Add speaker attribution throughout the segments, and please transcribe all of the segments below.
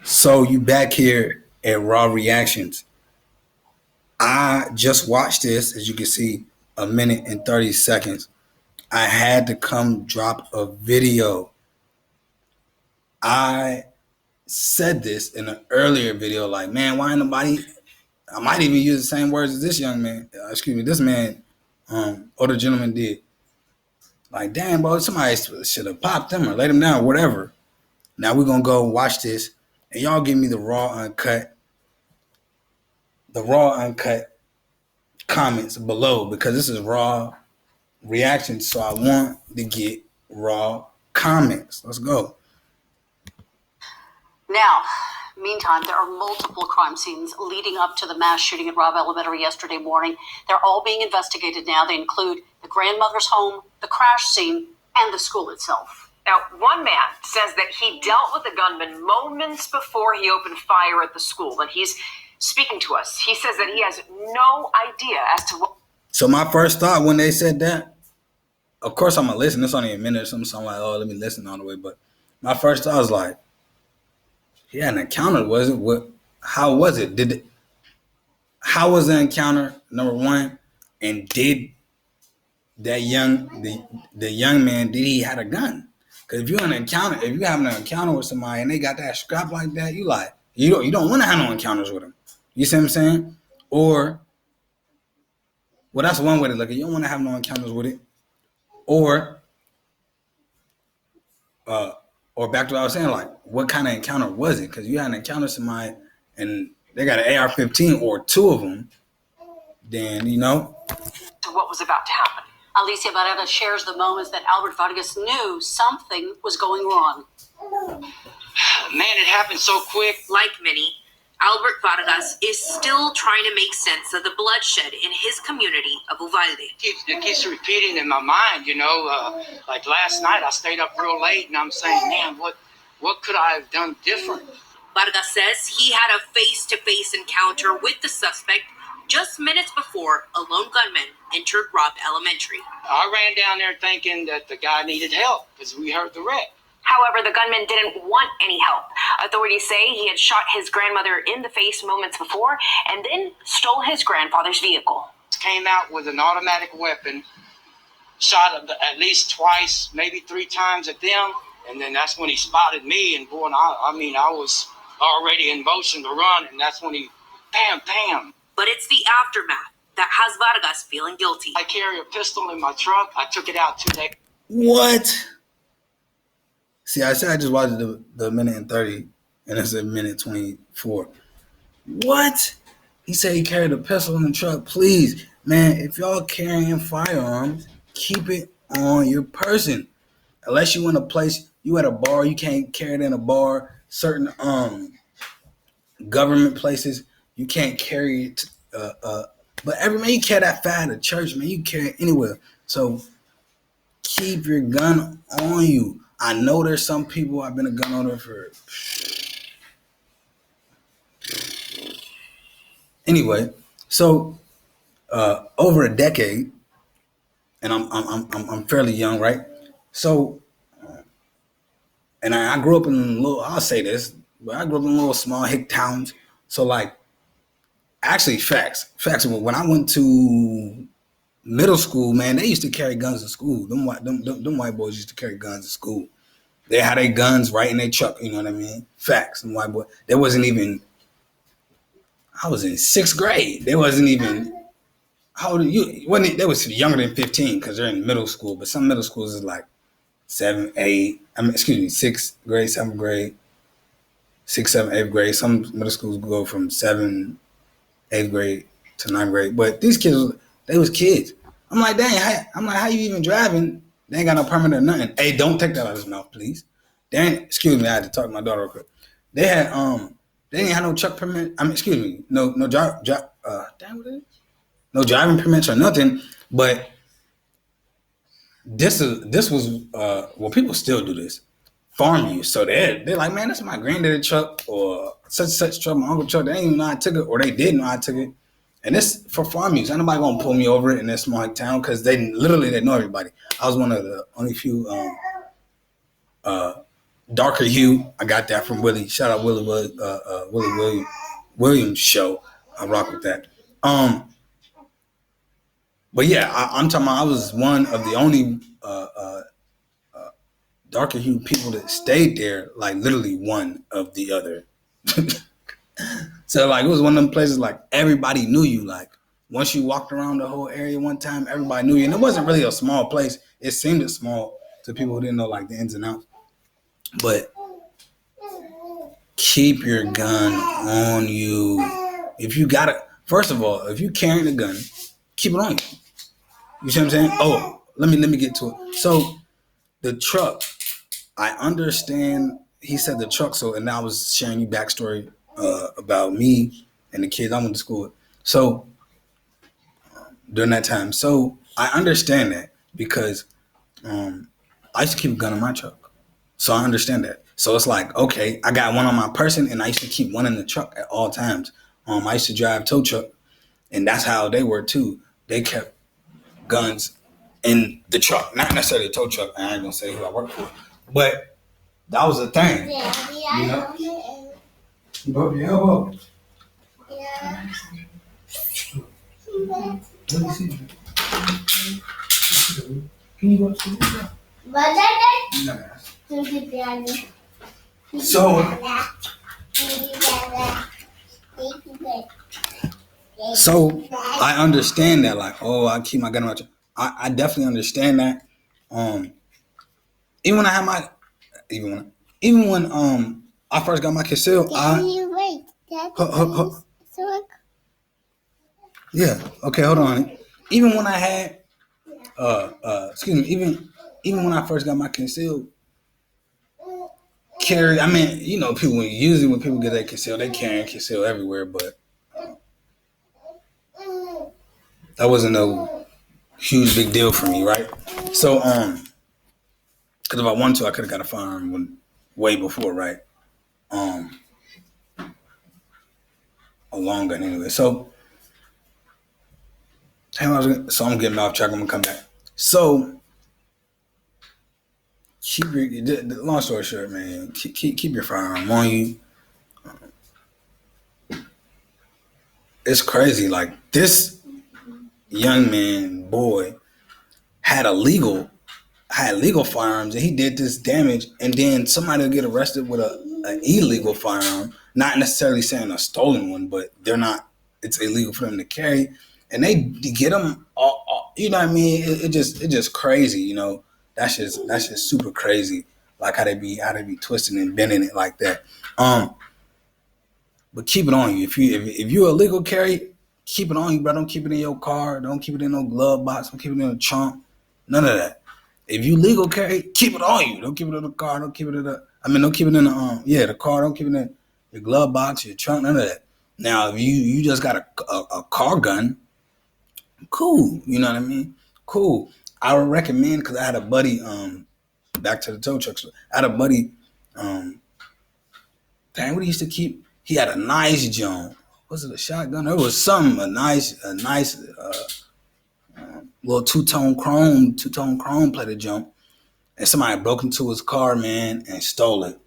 Speaker 1: So you back here at Raw Reactions. I just watched this, as you can see, a minute and 30 seconds. I had to come drop a video. I said this in an earlier video, like, man, why ain't nobody? I might even use the same words as this young man. This man, older gentleman did. Like, damn, bro, somebody should have popped him or laid him down, or whatever. Now we're gonna go watch this, and y'all give me the raw uncut comments below because this is raw reaction. So I want to get raw comments. Let's go.
Speaker 2: Now, meantime, there are multiple crime scenes leading up to the mass shooting at Robb Elementary yesterday morning. They're all being investigated now. They include the grandmother's home, the crash scene, and the school itself.
Speaker 3: Now, one man says that he dealt with the gunman moments before he opened fire at the school, and he's speaking to us. He says that he has no idea as to what.
Speaker 1: So my first thought when they said that, of course I'm gonna listen. It's only a minute or something. So I'm like, oh, let me listen all the way. But my first thought was like, he had an encounter. Was it? What? How was it? How was the encounter? Number one, and did that the young man, did he had a gun? Because if you having an encounter with somebody and they got that scrap like that, you don't want to have no encounters with them. You see what I'm saying? Or, well, that's one way to look at it. You don't want to have no encounters with it. Or back to what I was saying, like, what kind of encounter was it? Because you had an encounter with somebody and they got an AR-15 or two of them, then,
Speaker 3: what was about to happen.
Speaker 2: Alicia Varela shares the moments that Albert Vargas knew something was going wrong.
Speaker 4: Man, it happened so quick.
Speaker 5: Like many, Albert Vargas is still trying to make sense of the bloodshed in his community of Uvalde.
Speaker 4: It keeps repeating in my mind, like last night I stayed up real late and I'm saying, man, what could I have done different?
Speaker 5: Vargas says he had a face-to-face encounter with the suspect just minutes before a lone gunman entered Robb Elementary.
Speaker 4: I ran down there thinking that the guy needed help because we heard the wreck.
Speaker 3: However, the gunman didn't want any help. Authorities say he had shot his grandmother in the face moments before and then stole his grandfather's vehicle.
Speaker 4: Came out with an automatic weapon, shot at least twice, maybe three times at them, and then that's when he spotted me. And boy, I was already in motion to run, and that's when he, bam.
Speaker 5: But it's the aftermath that has Vargas feeling guilty.
Speaker 4: I carry a pistol in my truck. I took it out 2 days.
Speaker 1: What? See, I said I just watched the minute and 30, and it's a minute 24. What? He said he carried a pistol in the truck. Please, man, if y'all carrying firearms, keep it on your person. Unless you in a place, you at a bar, you can't carry it in a bar. Certain government places, you can't carry it. But man, you carry that fire at church, man. You can carry it anywhere. So keep your gun on you. I know there's some people I've been a gun owner for. Anyway, so over a decade, and I'm fairly young, right? So, and I grew up in I'll say this, but I grew up in little small hick towns. So like, actually, facts. When I went to middle school, man, they used to carry guns in school. Them white boys used to carry guns in school. They had their guns right in their truck. You know what I mean? Facts. Them white boys. There wasn't even. I was in 6th grade. They wasn't even. How old are you? They was younger than 15 because they're in middle school. But some middle schools is like 7, 8. 6th grade, 7th grade, 6th, 7th, 8th grade. Some middle schools go from 7th, 8th grade to 9th grade. But these kids, they was kids. I'm like, dang. How you even driving? They ain't got no permit or nothing. Hey, don't take that out of his mouth, please. Excuse me, I had to talk to my daughter real quick. They didn't have no truck permit. No driving permits or nothing. But this was well, people still do this. Farm use. So they're like, man, that's my granddaddy truck or such truck, my uncle truck. They didn't even know I took it, or they did know I took it. And this for farm use. Ain't nobody gonna pull me over it in this small town because they know everybody. I was one of the only few darker hue. I got that from Willie. Shout out Willie Williams show. I rock with that. But yeah, I'm talking about I was one of the only darker hue people that stayed there, like literally one of the other. So like it was one of them places like everybody knew you. Like once you walked around the whole area one time, everybody knew you. And it wasn't really a small place. It seemed small to people who didn't know like the ins and outs. But keep your gun on you. If you got it, first of all, if you carrying a gun, keep it on you. You see what I'm saying? Oh, let me get to it. So the truck, I understand. He said the truck. So and I was sharing you backstory about me and the kids I went to school with. So during that time, so I understand that because I used to keep a gun in my truck. So I understand that. So it's like, okay, I got one on my person and I used to keep one in the truck at all times. I used to drive tow truck and that's how they were too. They kept guns in the truck, not necessarily a tow truck. I ain't gonna say who I work for, but that was a thing. You know? You broke your elbow. Yeah. Let me see. Can you go upstairs? So I understand that, like, oh, I keep my gun in my truck. I definitely understand that. Even when I had my, even when I first got my concealed, yeah, okay, hold on. Even when I had, even when I first got my concealed carry, I mean, you know, people usually when people get their concealed, they carry concealed everywhere, but that wasn't no huge big deal for me, right? So, because if I wanted to, I could have got a firearm way before, right? A long gun anyway. So, I'm getting off track. I'm gonna come back. So, long story short, man, keep your firearm on you. It's crazy. Like this young man, boy, had legal firearms and he did this damage, and then somebody will get arrested with an illegal firearm, not necessarily saying a stolen one, but they're not, it's illegal for them to carry, and they get them all, you know what I mean? It just crazy, you know. That's just super crazy, like how they be twisting and bending it like that. But keep it on you. If you're a legal carry, keep it on you, bro. Don't keep it in your car. Don't keep it in no glove box. Don't keep it in a trunk. None of that. If you legal carry, keep it on you. Don't keep it in the car. Don't keep it in don't keep it in the car. Don't keep it in your glove box, your trunk. None of that. Now, if you just got a car gun, cool. You know what I mean? Cool. I would recommend, because I had a buddy. Back to the tow trucks. I had a buddy. What he used to keep. He had a nice jump. Was it a shotgun? There was a nice little two-tone chrome plated jump. And somebody broke into his car, man, and stole it.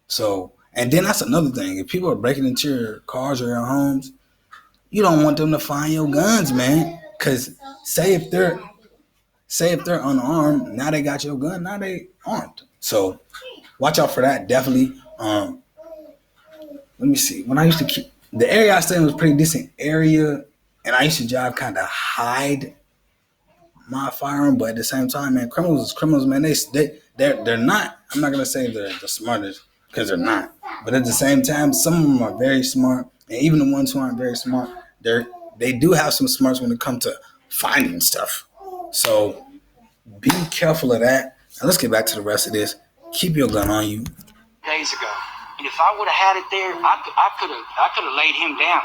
Speaker 1: So, and then that's another thing. If people are breaking into your cars or your homes, you don't want them to find your guns, man. Because say if they're unarmed, now they got your gun, now they armed. So watch out for that, definitely. Let me see. When I used to keep, the area I stayed in was a pretty decent area, and I used to drive kind of hide my firearm, but at the same time, man, criminals is criminals, man. They're not. I'm not gonna say they're the smartest, because they're not. But at the same time, some of them are very smart, and even the ones who aren't very smart, they do have some smarts when it comes to finding stuff. So be careful of that. Now let's get back to the rest of this. Keep your gun on you.
Speaker 4: Days ago, and if I would have had it there, I could have laid him down.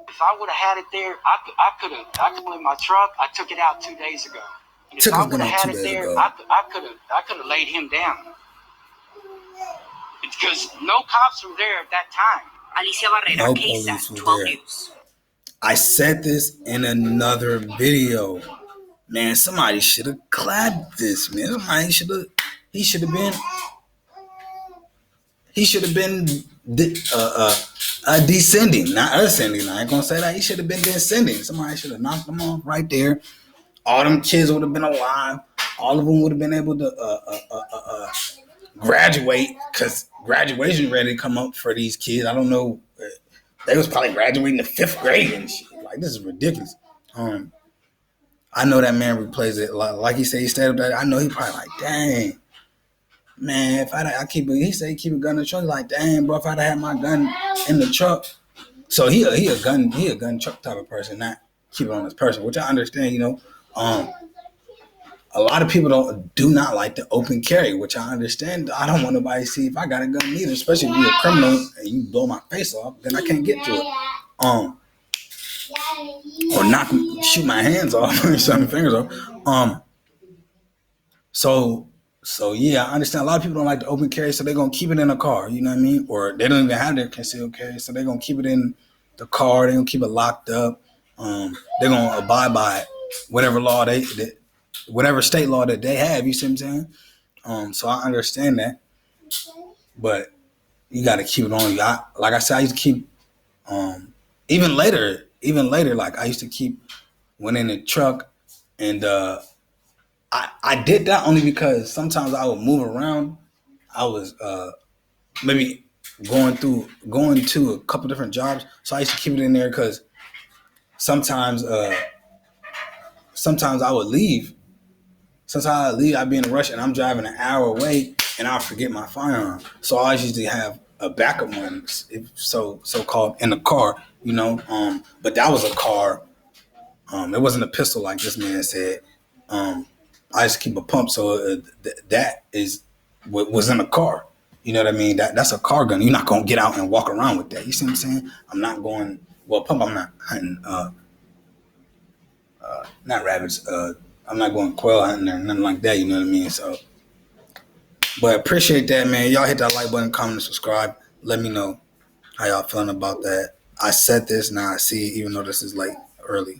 Speaker 4: If I would have had it there, I could have in my truck. I took it out 2 days ago. And if I would have had it there, I could have laid him down. Because no cops were there at that time.
Speaker 5: Alicia Barrera,
Speaker 1: No
Speaker 5: KSAT
Speaker 1: police was
Speaker 5: 12
Speaker 1: there.
Speaker 5: News.
Speaker 1: I said this in another video. Man, somebody should have clapped this, man. He should have been He should have been descending, not ascending. I ain't gonna say that. He should have been descending. Somebody should have knocked him off right there. All them kids would have been alive. All of them would have been able to graduate, because graduation ready to come up for these kids. I don't know. They was probably graduating the 5th grade and shit. Like, this is ridiculous. I know that man replays it. Like he said, he stayed up there. I know he probably like, dang, man, if I keep it, he said he keep a gun in the truck. Like, dang, bro, if I'd had my gun in the truck. So he a gun truck type of person, not keep it on his person, which I understand, you know. A lot of people do not like the open carry, which I understand. I don't want nobody to see if I got a gun either, especially if you're a criminal and you blow my face off, then I can't get to it. Or shoot my hands off or shut my fingers off. So yeah, I understand. A lot of people don't like the open carry, so they're gonna keep it in a car. You know what I mean? Or they don't even have their concealed carry, so they're gonna keep it in the car. They're gonna keep it locked up. They're gonna abide by whatever law whatever state law that they have. You see what I'm saying? So I understand that, but you got to keep it on you. Like I said, I used to keep. Even later, like I used to keep one in the truck, and I did that only because sometimes I would move around. I was maybe going to a couple different jobs, so I used to keep it in there because sometimes I would leave. Sometimes I leave, I'd be in a rush, and I'm driving an hour away, and I'll forget my firearm. So I always usually have a backup one, so called, in the car, you know. But that was a car. It wasn't a pistol like this man said. I used to keep a pump, so that is what was in the car. You know what I mean? That's a car gun. You're not gonna get out and walk around with that. You see what I'm saying? I'm not going. Well, pump. I'm not hunting. Not rabbits. I'm not going quail hunting or nothing like that. You know what I mean? So, but appreciate that, man. Y'all hit that like button, comment, and subscribe. Let me know how y'all feeling about that. I said this, now I see it, even though this is late, early.